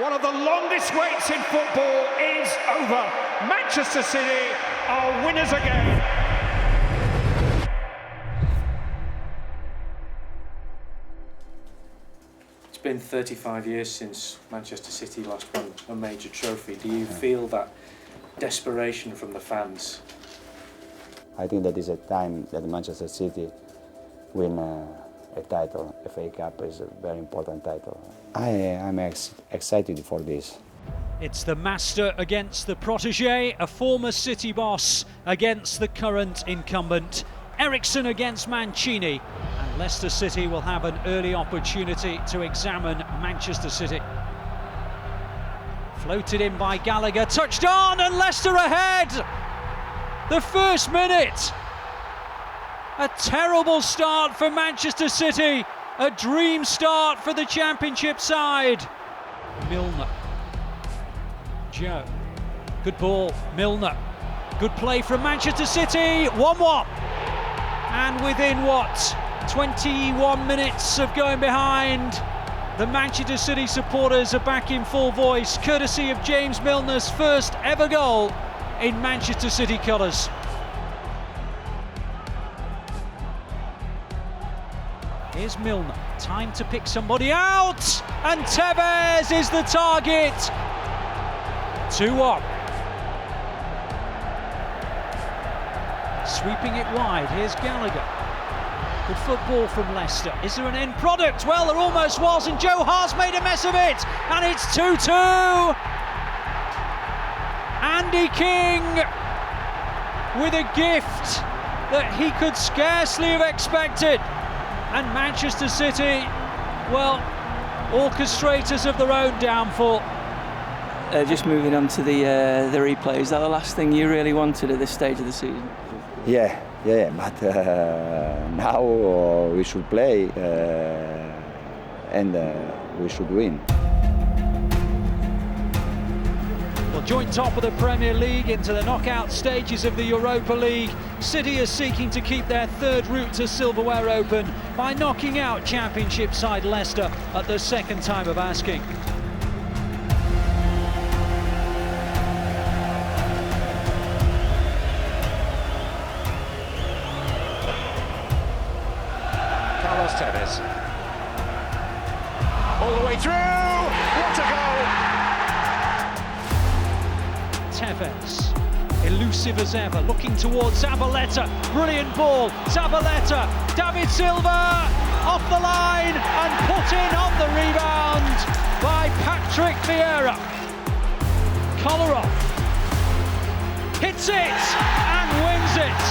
One of the longest waits in football is over. Manchester City are winners again. It's been 35 years since Manchester City last won a major trophy. Do you feel that desperation from the fans? I think that is a time that Manchester City win a title. FA Cup is a very important title. I am excited for this. It's the master against the protege, a former City boss against the current incumbent. Eriksen against Mancini, and Leicester City will have an early opportunity to examine Manchester City. Floated in by Gallagher, touched on, and Leicester ahead! The first minute! A terrible start for Manchester City, a dream start for the Championship side. Milner. Joe. Good ball, Milner. Good play from Manchester City, 1-1. And within 21 minutes of going behind, the Manchester City supporters are back in full voice, courtesy of James Milner's first ever goal in Manchester City colours. Here's Milner, time to pick somebody out, and Tevez is the target. 2-1. Sweeping it wide, here's Gallagher. Good football from Leicester. Is there an end product? Well, there almost was, and Joe Hart's made a mess of it, and it's 2-2. Andy King with a gift that he could scarcely have expected. And Manchester City, well, orchestrators of their own downfall. Just moving on to the replay, is that the last thing you really wanted at this stage of the season? Yeah, but now we should play and we should win. Well, joint top of the Premier League into the knockout stages of the Europa League. City are seeking to keep their third route to silverware open by knocking out Championship side Leicester at the second time of asking. Tevez. All the way through! What a goal! Tevez, elusive as ever, looking towards Zabaleta. Brilliant ball. Zabaleta, David Silva, off the line and put in on the rebound by Patrick Vieira. Kolarov hits it and wins it.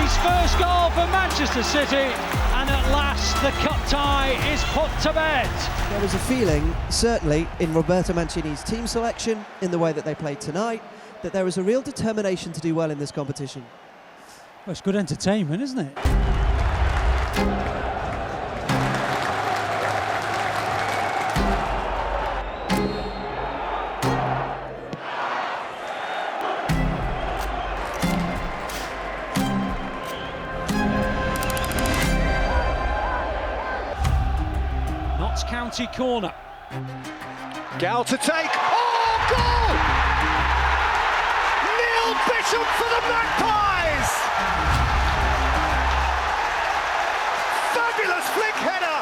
His first goal for Manchester City. And at last, the cup tie is put to bed. There was a feeling, certainly in Roberto Mancini's team selection, in the way that they played tonight, that there was a real determination to do well in this competition. Well, it's good entertainment, isn't it? County corner. Gal to take. Oh, goal! Neil Bishop for the Magpies! Fabulous flick header!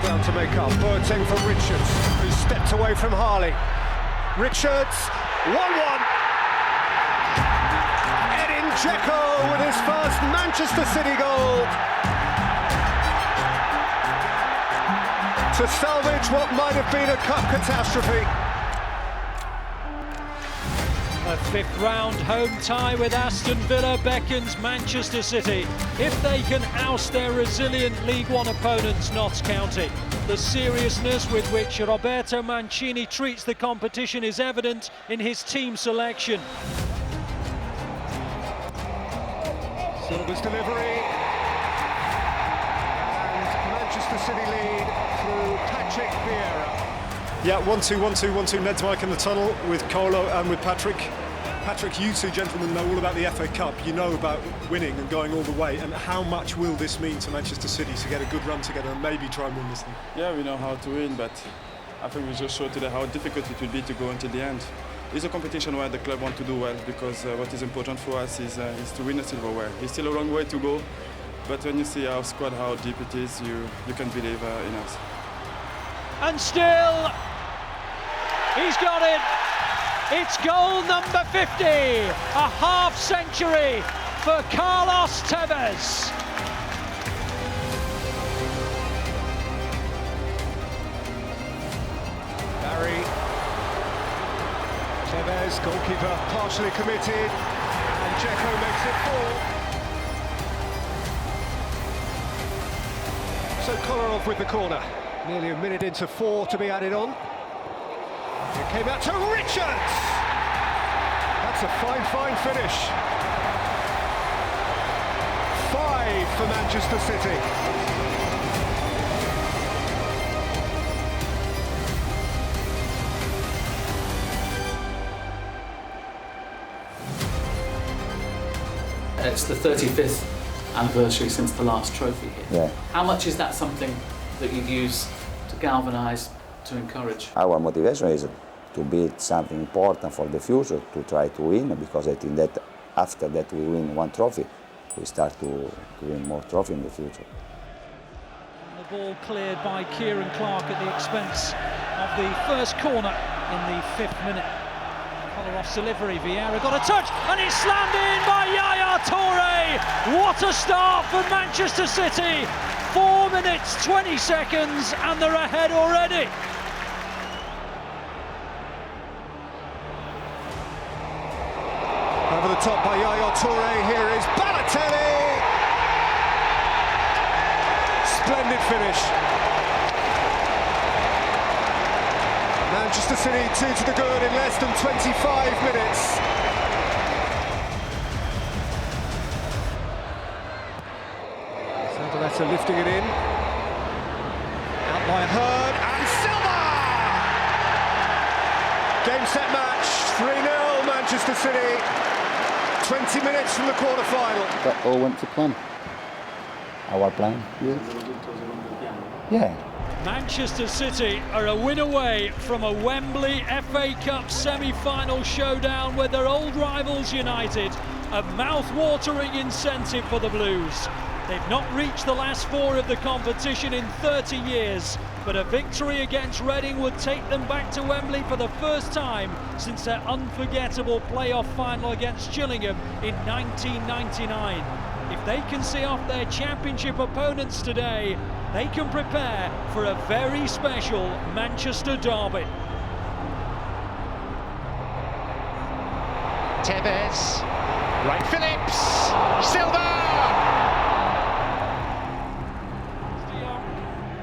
Ground to make up. Boateng for Richards, who stepped away from Harley. Richards, 1-1. Jeglertz with his first Manchester City goal to salvage what might have been a cup catastrophe. A fifth round home tie with Aston Villa beckons Manchester City if they can oust their resilient League One opponents, Notts County. The seriousness with which Roberto Mancini treats the competition is evident in his team selection. Silva's delivery, and Manchester City lead through Patrick Vieira. Yeah, 1-2, 1-2, 1-2. Ned's Mike in the tunnel with Colo and with Patrick. Patrick, you two gentlemen know all about the FA Cup. You know about winning and going all the way. And how much will this mean to Manchester City to get a good run together and maybe try and win this thing? Yeah, we know how to win, but I think we just showed today how difficult it will be to go until the end. It's a competition where the club want to do well, because what is important for us is to win the silverware. It's still a long way to go, but when you see our squad, how deep it is, you can believe in us. And still, he's got it. It's goal number 50, a half century for Carlos Tevez. Barry, Tevez, goalkeeper partially committed, and Dzeko makes it 4. So Kolarov with the corner, nearly a minute into 4 to be added on. It came out to Richards! That's a fine finish. 5 for Manchester City. It's the 35th anniversary since the last trophy here. Yeah. How much is that something that you use to galvanise, to encourage? Our motivation is to build something important for the future, to try to win, because I think that after that we win one trophy, we start to win more trophy in the future. The ball cleared by Kieran Clark at the expense of the first corner in the 5th minute. Kolarov's delivery, Vieira got a touch, and it's slammed in by Yaya Toure! What a start for Manchester City! 4 minutes, 20 seconds, and they're ahead already. Over the top by Yaya Toure, here is Balotelli! Splendid finish. Manchester City 2 to the good in less than 25 minutes. Sandaletta lifting it in. Out by Hurd, and Silva! Game, set, match, 3-0 Manchester City. 20 minutes from the quarter-final. That all went to plan. Our plan? Yeah. Manchester City are a win away from a Wembley FA Cup semi-final showdown with their old rivals United. A mouth-watering incentive for the Blues. They've not reached the last 4 of the competition in 30 years, but a victory against Reading would take them back to Wembley for the first time since their unforgettable playoff final against Gillingham in 1999. If they can see off their championship opponents today, they can prepare for a very special Manchester derby. Tevez, right Phillips, Silva!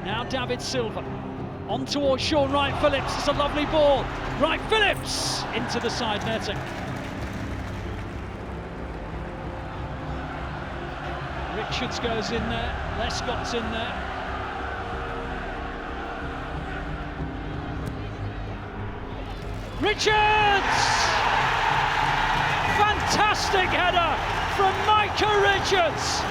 Now David Silva, on towards Sean Wright Phillips, it's a lovely ball. Wright Phillips into the side netting. Richards goes in there, Lescott's in there. Richards! Fantastic header from Micah Richards!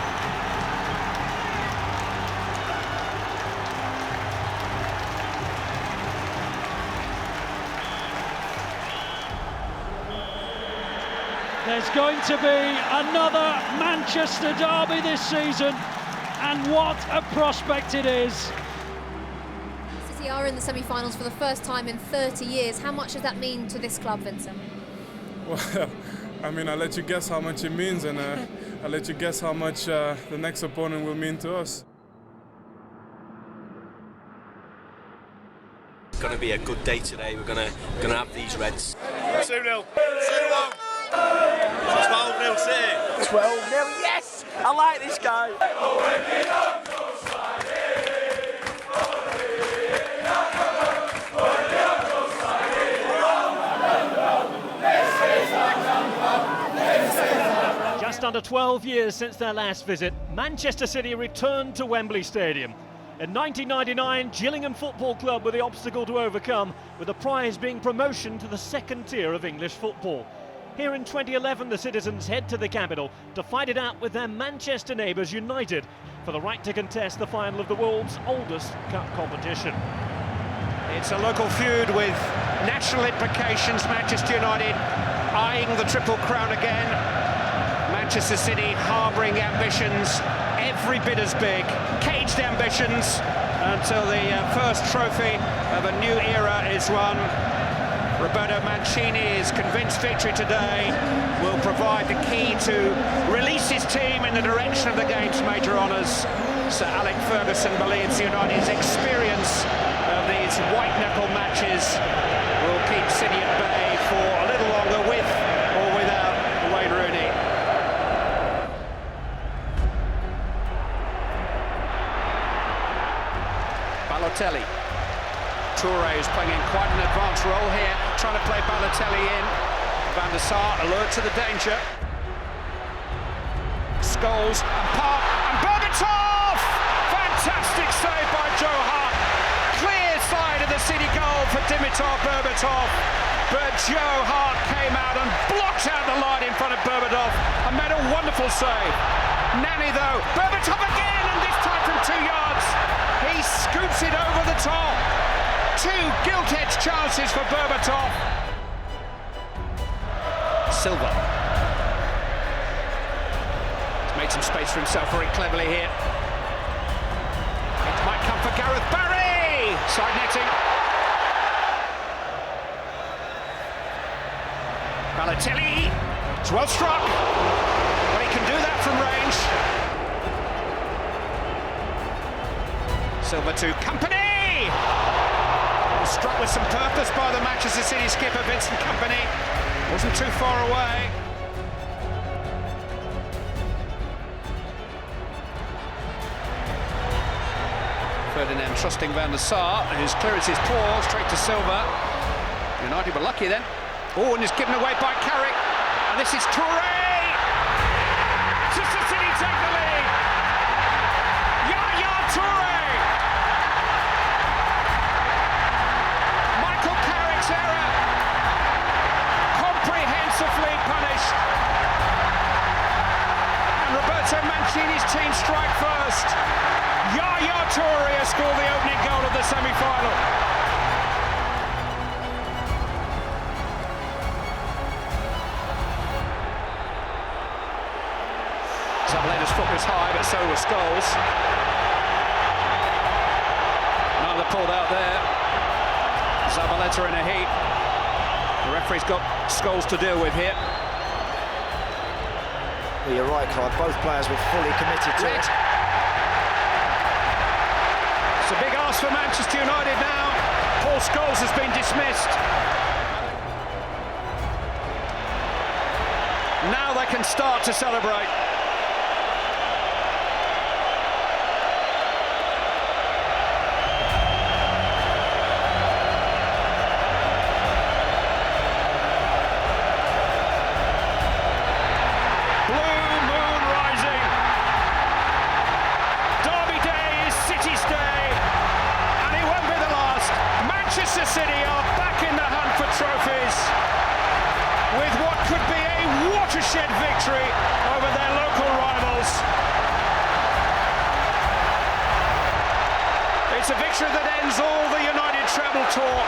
There's going to be another Manchester derby this season, and what a prospect it is. City are in the semi-finals for the first time in 30 years. How much does that mean to this club, Vincent? Well, I mean, I'll let you guess how much it means, and I'll let you guess how much the next opponent will mean to us. It's going to be a good day today. We're going to have these Reds. 2-0. 2-1. 12-0 City. 12-0, yes! I like this guy. Just under 12 years since their last visit, Manchester City returned to Wembley Stadium. In 1999, Gillingham Football Club were the obstacle to overcome, with the prize being promotion to the second tier of English football. Here in 2011, the citizens head to the capital to fight it out with their Manchester neighbours United for the right to contest the final of the world's oldest cup competition. It's a local feud with national implications. Manchester United eyeing the Triple Crown again. Manchester City harbouring ambitions every bit as big, caged ambitions until the first trophy of a new era is won. Roberto Mancini's convinced victory today will provide the key to release his team in the direction of the game's major honours. Sir Alex Ferguson believes United's experience of these white-knuckle matches will keep City at bay for a little longer, with or without Wayne Rooney. Balotelli. Toure is playing in quite an advanced role here, trying to play Balotelli in. Van der Sar alert to the danger. Scholes and Park and Berbatov! Fantastic save by Joe Hart. Clear side of the City goal for Dimitar Berbatov. But Joe Hart came out and blocked out the line in front of Berbatov and made a wonderful save. Nani though, Berbatov again, and this time from 2 yards. He scoops it over the top. Two gilt-edged chances for Berbatov. Silva. He's made some space for himself very cleverly here. It might come for Gareth Barry! Side netting. Balotelli. It's well struck. Well, he can do that from range. Silva to Company! Struck with some purpose by the Manchester City skipper Vincent Kompany. Wasn't too far away. Ferdinand trusting Van der Sar, whose clearance is poor, straight to Silva. United were lucky then. Oh, and is given away by Carrick. And this is Toure! Manchester City take the lead! Yaya Toure! Error, comprehensively punished, and Roberto Mancini's team strike first. Yaya Toure scored the opening goal of the semi-final. Zabaleta's foot was high, but so was Scholes. Neither pulled out there. Zabaleta in a heat. The referee's got Scholes to deal with here. Well, you're right, Clive. Both players were fully committed to it. It's a big ask for Manchester United now. Paul Scholes has been dismissed. Now they can start to celebrate. Manchester City are back in the hunt for trophies with what could be a watershed victory over their local rivals. It's a victory that ends all the United treble talk,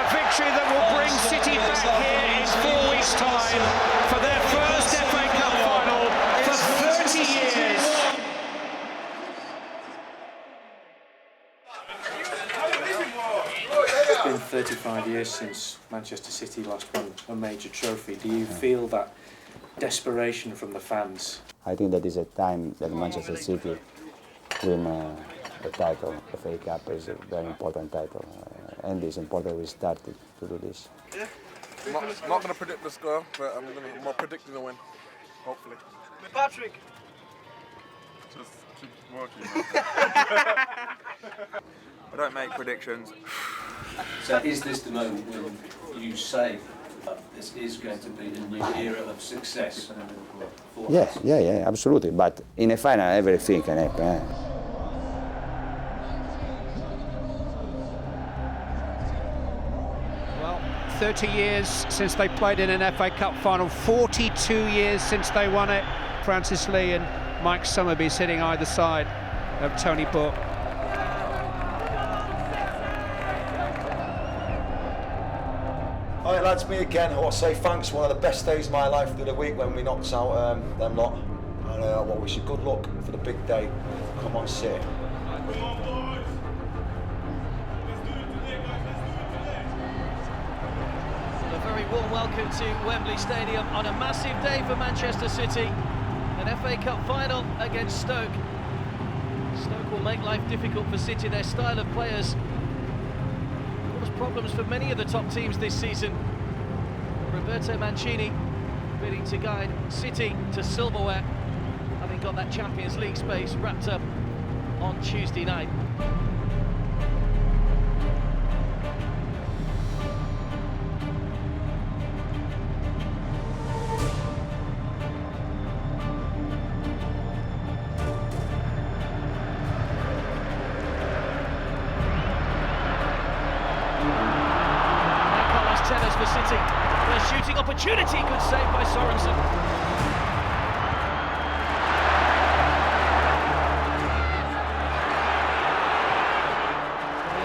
a victory that will bring City back here in 4 weeks' time for their first FA Cup final for 30 years. It's been 35 years since Manchester City last won a major trophy. Do you feel that desperation from the fans? I think that is a time that Manchester City win a title. FA Cup is a very important title, and it's important we started to do this. I'm not going to predict the score, but I'm predicting a win, hopefully. Patrick! Just keep working. I don't make predictions. So is this the moment when you say this is going to be the new era of success? Yeah, absolutely. But in a final, everything can happen. Well, 30 years since they played in an FA Cup final, 42 years since they won it. Francis Lee and Mike Summerby sitting either side of Tony Book. Alright lads, me again. I want to say thanks. One of the best days of my life the other week when we knocked out them lot. And I want to wish you good luck for the big day. Come on, City. A very warm welcome to Wembley Stadium on a massive day for Manchester City. An FA Cup final against Stoke. Stoke will make life difficult for City. Their style of players caused problems for many of the top teams this season. Roberto Mancini bidding to guide City to silverware, having got that Champions League space wrapped up on Tuesday night. For City, their shooting opportunity, good save by Sorensen.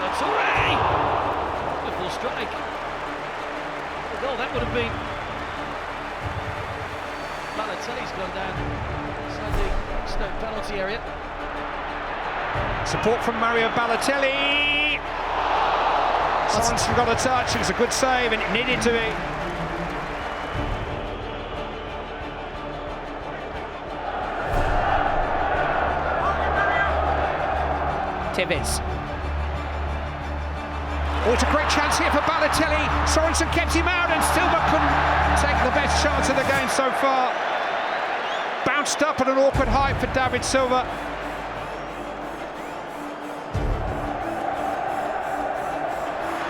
Andrée! Beautiful strike. The goal that would have been. Balotelli's gone down inside the Stoke penalty area. Support from Mario Balotelli. Sorensen got a touch, it was a good save and it needed to be. Tevez. Oh, it's a great chance here for Balotelli. Sorensen kept him out and Silva couldn't take the best chance of the game so far. Bounced up at an awkward height for David Silva.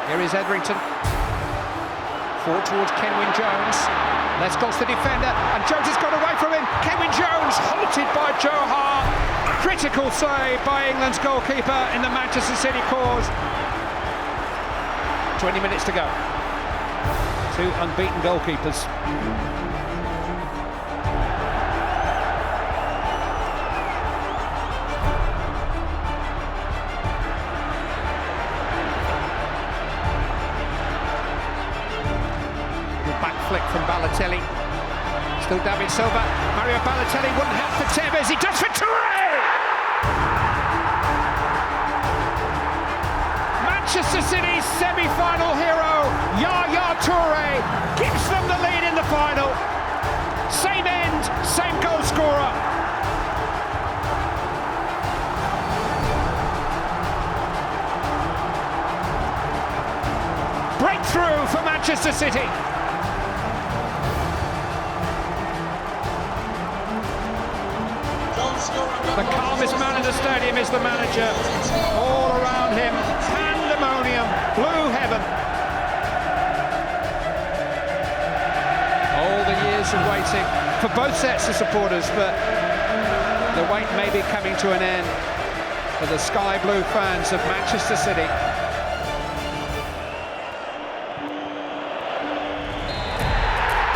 Here is Etherington. Forward towards Kenwyne Jones. Lescott's the defender, and Jones has got away from him. Kenwyne Jones halted by Joe Hart. Critical save by England's goalkeeper in the Manchester City cause. 20 minutes to go. Two unbeaten goalkeepers. Flick from Balotelli. Still David Silva. Mario Balotelli wouldn't help for Tevez. He does for Touré! Manchester City's semi-final hero, Yaya Touré, gives them the lead in the final. Same end, same goal scorer. Breakthrough for Manchester City. The calmest man in the stadium is the manager. All around him, pandemonium, blue heaven. All the years of waiting for both sets of supporters, but the wait may be coming to an end for the sky blue fans of Manchester City.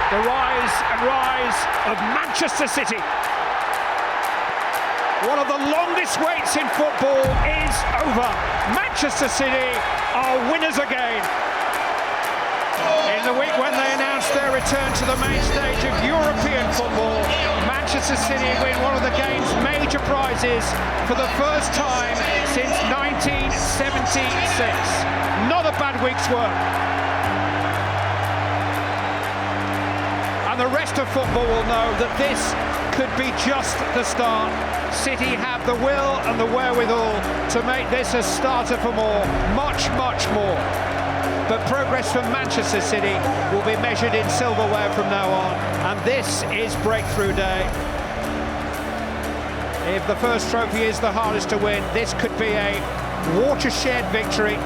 The rise and rise of Manchester City. One of the longest waits in football is over. Manchester City are winners again. In the week when they announced their return to the main stage of European football, Manchester City win one of the game's major prizes for the first time since 1976. Not a bad week's work. And the rest of football will know that this could be just the start. City have the will and the wherewithal to make this a starter for more, much, much more. But progress from Manchester City will be measured in silverware from now on, and this is breakthrough day. If the first trophy is the hardest to win, this could be a watershed victory.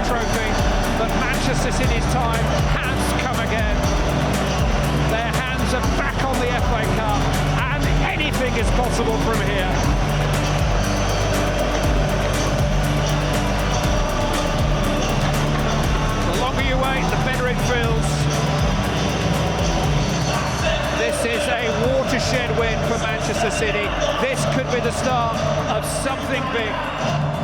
Trophy, but Manchester City's time has come again. Their hands are back on the FA Cup Anything is possible from here. The longer you wait, the better it feels. This is a watershed win for Manchester City. This could be the start of something big.